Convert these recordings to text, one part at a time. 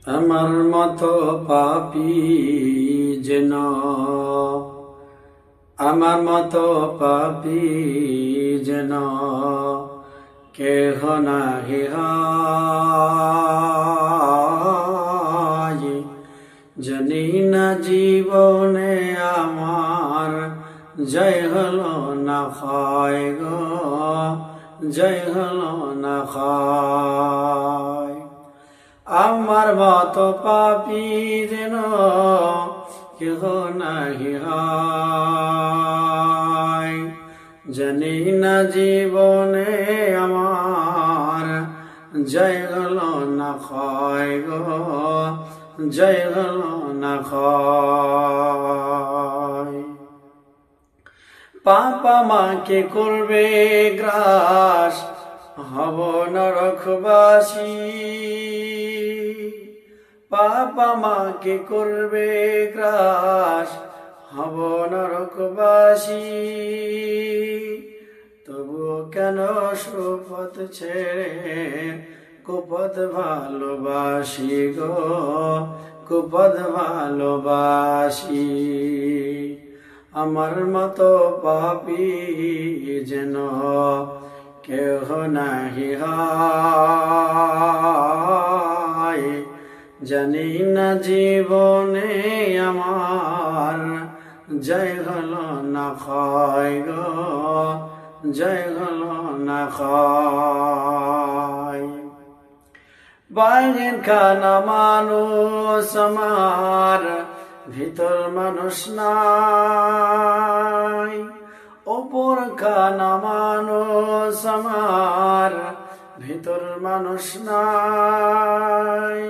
আমার মতো পাপী যেন, আমার মতো পাপী যেন কেহ নাহি হয়। জানি না জীবনে আমার জয় হলো না হয় গো, জয় হলো না হয়। আমার মতো পাপী যেন কেহ নাহি হয়। জানি না জীবনে আমার জয় হলো না হয় গো, জয় হলো না হয়। পাপ আমাকে করবে গ্রাস, হব নরকবাসী। পাপ আমাকে করবে গ্রাস, হব নরকবাসী। তবু কেন সুপথ ছেড়ে কুপথ ভালোবাসি গো, কুপথ ভালোবাসি। আমার মতো পাপী যেন কেহ নাহি হয়। জানি না জীবনে আমার জয় হলো না হয় গো, জয় হলো না হয়। বাইরের খানা মানুষ আমার, ভিতর মানুষ নাই। ওপর খানা মানুষ আমার, ভিতর মানুষ নাই।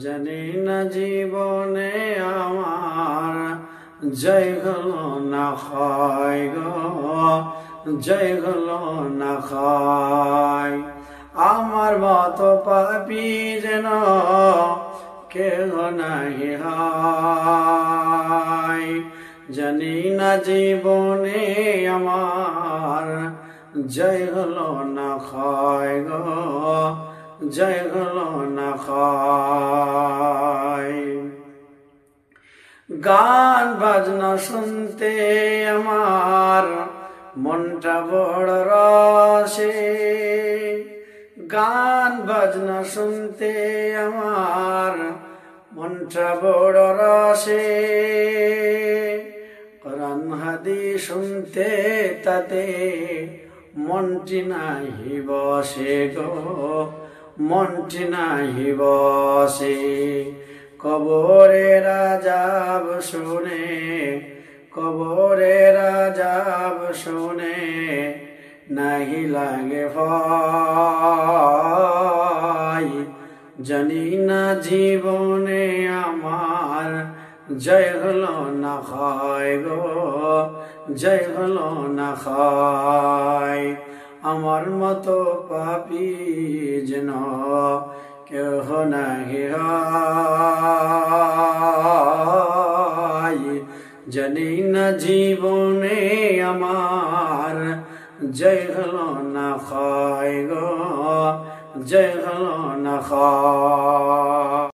জানি না জীবনে আমার জয় হলো না হয় গো, জয় হলো না হয়। আমার মতো পাপী যেন কেহ নাহি হয়। জানি না জীবনে আমার জয় হলো না হয় গো, জয় হলো না হয়। গান বাজনা শুনতে আমার মনটা বড় রসে। গান বাজনা শুনতে আমার মনটা বড় রসে। কোরআন হাদিস শুনতে তাতে মনটি নাহি বসে গো, মনটি নাহি বসে। কবরের আযাব শুনে, কবরের আযাব শুনে নাহি লাগে ভয়। জানি না জীবনে আমার জয় হলো না হয় গো, জয় হলো না হয়। আমার মতো পাপী যেন কেহ নাহি হয়। জানি না জীবনে আমার জয় হলো না হয় গো, জয় হলো না হয়।